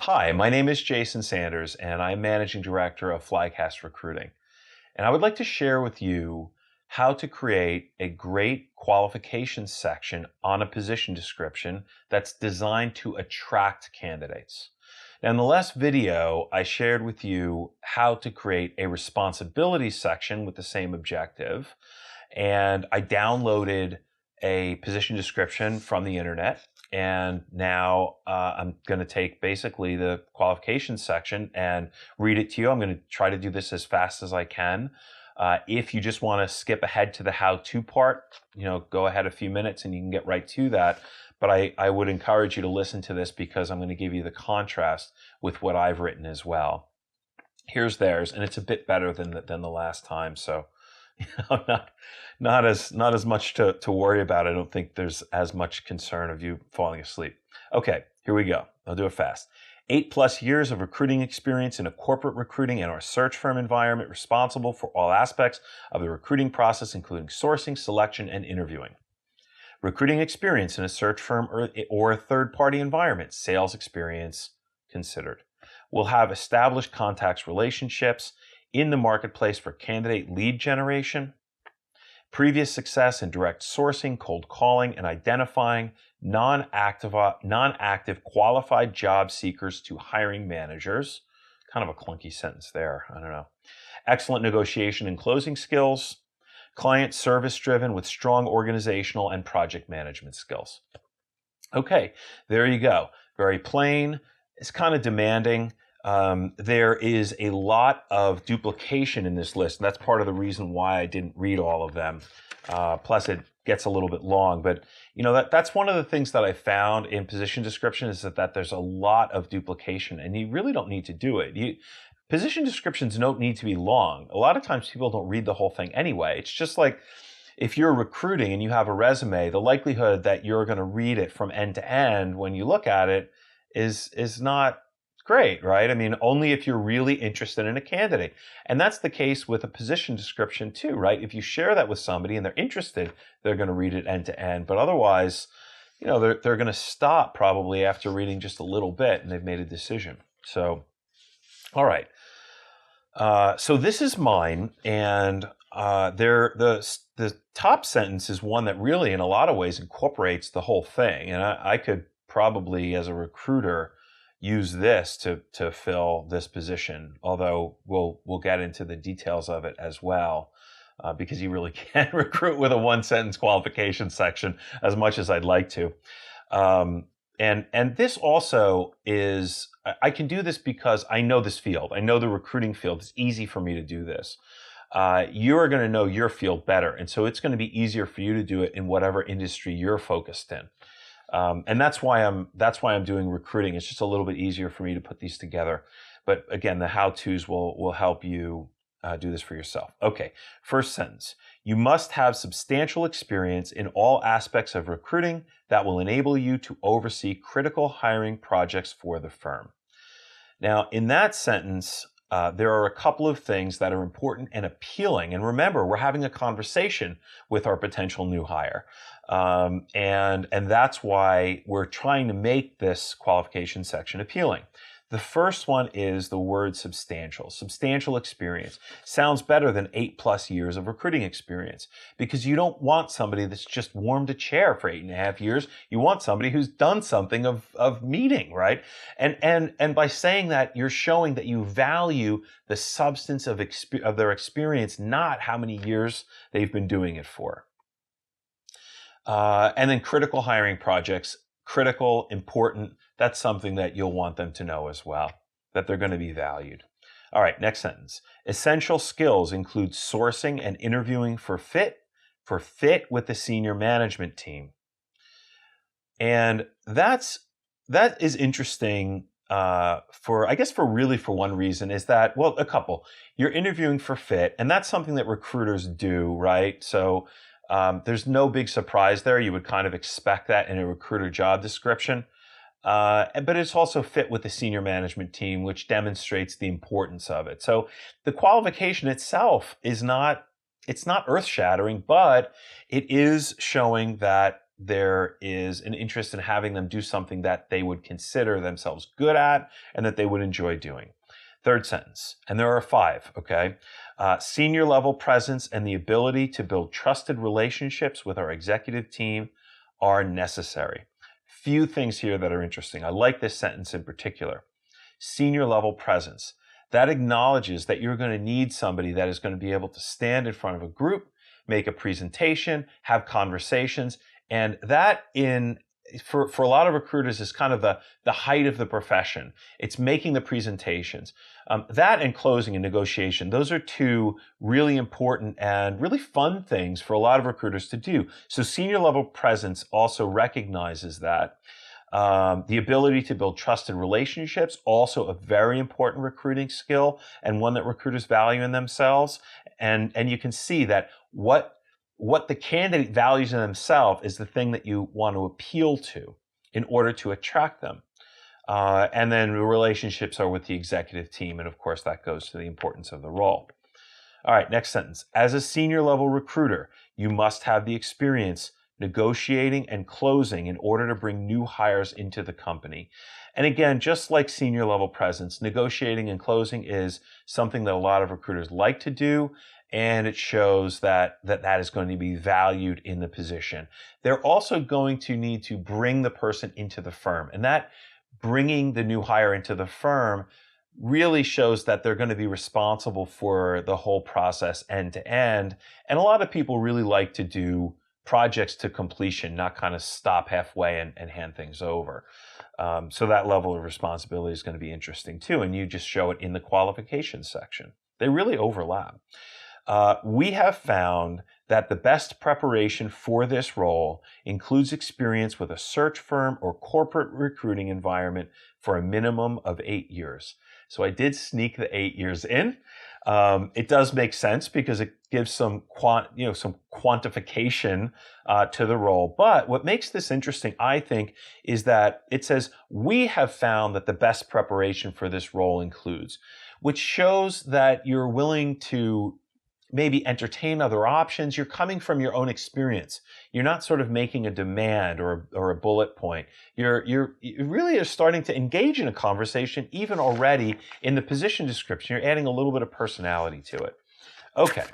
Hi, my name is Jason Sanders, and I'm Managing Director of Flycast Recruiting. And I would like to share with you how to create a great qualifications section on a position description that's designed to attract candidates. Now, in the last video, I shared with you how to create a responsibility section with the same objective, and I downloaded a position description from the internet. And now I'm going to take basically the qualifications section and read it to you. I'm going to try to do this as fast as I can. If you just want to skip ahead to the how-to part, go ahead a few minutes and you can get right to that. But I would encourage you to listen to this because I'm going to give you the contrast with what I've written as well. Here's theirs, and it's a bit better than the last time. So not as much to worry about. I don't think there's as much concern of you falling asleep. Okay, here we go. I'll do it fast. 8+ years of recruiting experience in a corporate recruiting and or search firm environment, responsible for all aspects of the recruiting process, including sourcing, selection, and interviewing. Recruiting experience in a search firm or a third-party environment, sales experience considered. Will have established contacts relationships in the marketplace for candidate lead generation, previous success in direct sourcing, cold calling, and identifying non-active qualified job seekers to hiring managers. Kind of a clunky sentence there, I don't know. Excellent negotiation and closing skills, client service driven with strong organizational and project management skills. Okay, there you go. Very plain. It's kind of demanding. There is a lot of duplication in this list, and that's part of the reason why I didn't read all of them. Plus, it gets a little bit long. But that's one of the things that I found in position description is that there's a lot of duplication, and you really don't need to do it. Position descriptions don't need to be long. A lot of times people don't read the whole thing anyway. It's just like if you're recruiting and you have a resume, the likelihood that you're going to read it from end to end when you look at it is not great, right? I mean, only if you're really interested in a candidate. And that's the case with a position description too, right? If you share that with somebody and they're interested, they're going to read it end to end. But otherwise, they're going to stop probably after reading just a little bit and they've made a decision. So, all right. So this is mine, and the top sentence is one that really, in a lot of ways, incorporates the whole thing. And I could probably, as a recruiter, use this to fill this position. Although we'll get into the details of it as well, because you really can't recruit with a one-sentence qualification section as much as I'd like to. And this also is, I can do this because I know this field. I know the recruiting field. It's easy for me to do this. You're going to know your field better. And so it's going to be easier for you to do it in whatever industry you're focused in. And that's why I'm doing recruiting. It's just a little bit easier for me to put these together. But again, the how-tos will help you do this for yourself. Okay, first sentence. You must have substantial experience in all aspects of recruiting that will enable you to oversee critical hiring projects for the firm. Now, in that sentence, there are a couple of things that are important and appealing. And remember, we're having a conversation with our potential new hire. And that's why we're trying to make this qualification section appealing. The first one is the word substantial. Substantial experience. Sounds better than 8+ years of recruiting experience, because you don't want somebody that's just warmed a chair for 8.5 years. You want somebody who's done something of meaning, right? And by saying that, you're showing that you value the substance of their experience, not how many years they've been doing it for. And then critical hiring projects. Critical, important, that's something that you'll want them to know as well, that they're going to be valued. All right, next sentence. Essential skills include sourcing and interviewing for fit with the senior management team. And that is interesting for one reason, is that, well, a couple. You're interviewing for fit, and that's something that recruiters do, right? So there's no big surprise there. You would kind of expect that in a recruiter job description. But it's also fit with the senior management team, which demonstrates the importance of it. So the qualification itself it's not earth-shattering, but it is showing that there is an interest in having them do something that they would consider themselves good at and that they would enjoy doing. Third sentence, and there are 5, okay? Senior level presence and the ability to build trusted relationships with our executive team are necessary. Few things here that are interesting. I like this sentence in particular. Senior level presence. That acknowledges that you're going to need somebody that is going to be able to stand in front of a group, make a presentation, have conversations, and that for a lot of recruiters is kind of the height of the profession. It's making the presentations. That and closing and negotiation, those are 2 really important and really fun things for a lot of recruiters to do. So senior level presence also recognizes that. The ability to build trusted relationships, also a very important recruiting skill and one that recruiters value in themselves. And you can see that what the candidate values in themselves is the thing that you want to appeal to in order to attract them. And then the relationships are with the executive team. And of course, that goes to the importance of the role. All right, next sentence. As a senior level recruiter, you must have the experience negotiating and closing in order to bring new hires into the company. And again, just like senior level presence, negotiating and closing is something that a lot of recruiters like to do, and it shows that is going to be valued in the position. They're also going to need to bring the person into the firm, and that bringing the new hire into the firm really shows that they're going to be responsible for the whole process end to end. And a lot of people really like to do projects to completion, not kind of stop halfway and hand things over. So that level of responsibility is going to be interesting too. And you just show it in the qualifications section. They really overlap. We have found that the best preparation for this role includes experience with a search firm or corporate recruiting environment for a minimum of 8 years. So I did sneak the 8 years in. It does make sense because it gives some quantification to the role. But what makes this interesting, I think, is that it says, we have found that the best preparation for this role includes, which shows that you're willing to maybe entertain other options. You're coming from your own experience. You're not sort of making a demand or a bullet point. You really are starting to engage in a conversation even already in the position description. You're adding a little bit of personality to it. Okay,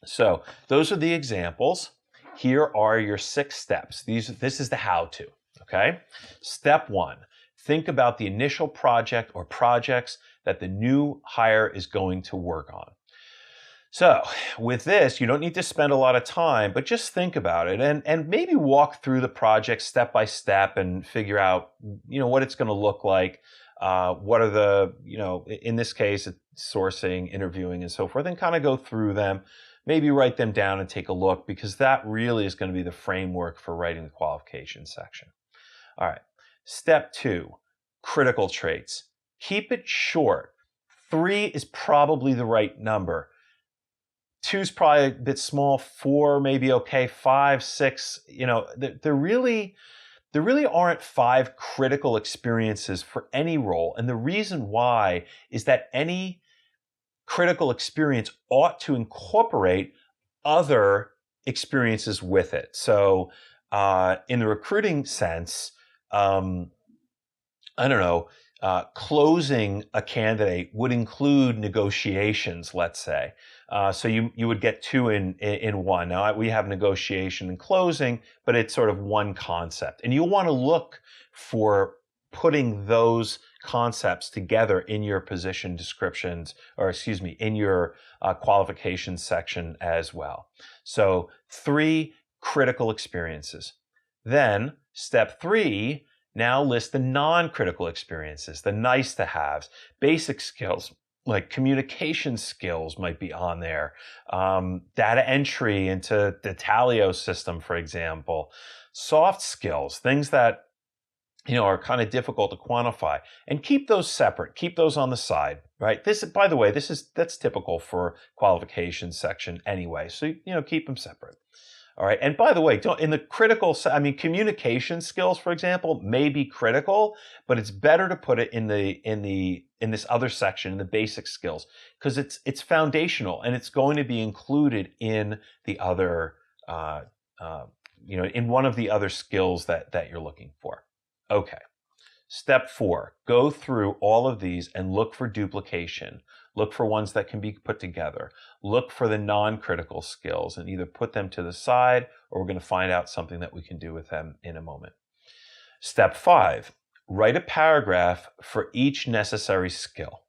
so those are the examples. Here are your 6 steps. This is the how-to, okay? Step 1, think about the initial project or projects that the new hire is going to work on. So with this, you don't need to spend a lot of time, but just think about it and maybe walk through the project step by step and figure out, what it's going to look like. What are the, in this case, sourcing, interviewing, and so forth, and kind of go through them, maybe write them down and take a look, because that really is going to be the framework for writing the qualification section. All right. Step 2, critical traits. Keep it short. 3 is probably the right number. 2 is probably a bit small. 4 maybe okay. 5, 6, there really aren't 5 critical experiences for any role. And the reason why is that any critical experience ought to incorporate other experiences with it. So in the recruiting sense, closing a candidate would include negotiations, let's say. So you would get 2 in one. Now we have negotiation and closing, but it's sort of one concept. And you'll want to look for putting those concepts together in your position descriptions, in your qualifications section as well. So 3 critical experiences. Then step 3, now list the non-critical experiences, the nice to haves, basic skills, like communication skills might be on there. Data entry into the Talio system, for example. Soft skills, things that are kind of difficult to quantify, and keep those separate. Keep those on the side, right? By the way, that's typical for qualifications section anyway. So keep them separate. All right. And by the way, communication skills, for example, may be critical, but it's better to put it in this other section, in the basic skills, because it's foundational and it's going to be included in the other in one of the other skills that you're looking for. Okay. Step 4, go through all of these and look for duplication. Look for ones that can be put together. Look for the non-critical skills and either put them to the side, or we're going to find out something that we can do with them in a moment. Step 5, write a paragraph for each necessary skill,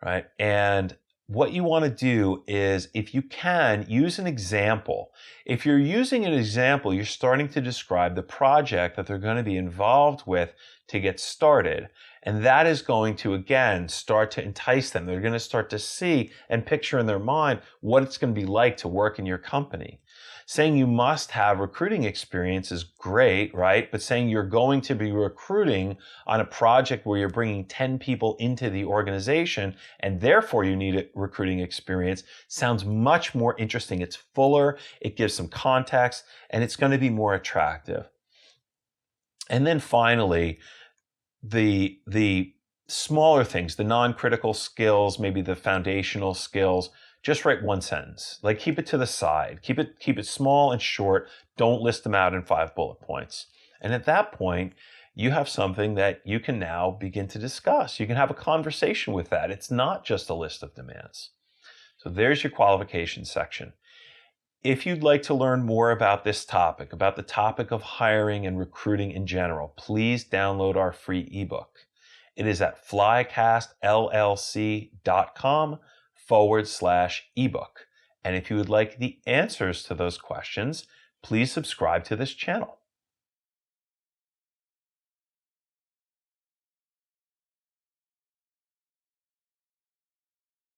right? And what you want to do is, if you can, use an example. If you're using an example, you're starting to describe the project that they're going to be involved with to get started. And that is going to, again, start to entice them. They're going to start to see and picture in their mind what it's going to be like to work in your company. Saying you must have recruiting experience is great, right? But saying you're going to be recruiting on a project where you're bringing 10 people into the organization and therefore you need a recruiting experience sounds much more interesting. It's fuller, it gives some context, and it's going to be more attractive. And then finally, the smaller things, the non-critical skills, maybe the foundational skills, just write one sentence. Like, keep it to the side. Keep it small and short. Don't list them out in 5 bullet points. And at that point, you have something that you can now begin to discuss. You can have a conversation with that. It's not just a list of demands. So there's your qualifications section. If you'd like to learn more about this topic, about the topic of hiring and recruiting in general, please download our free ebook. It is at flycastllc.com/ebook. And if you would like the answers to those questions, please subscribe to this channel.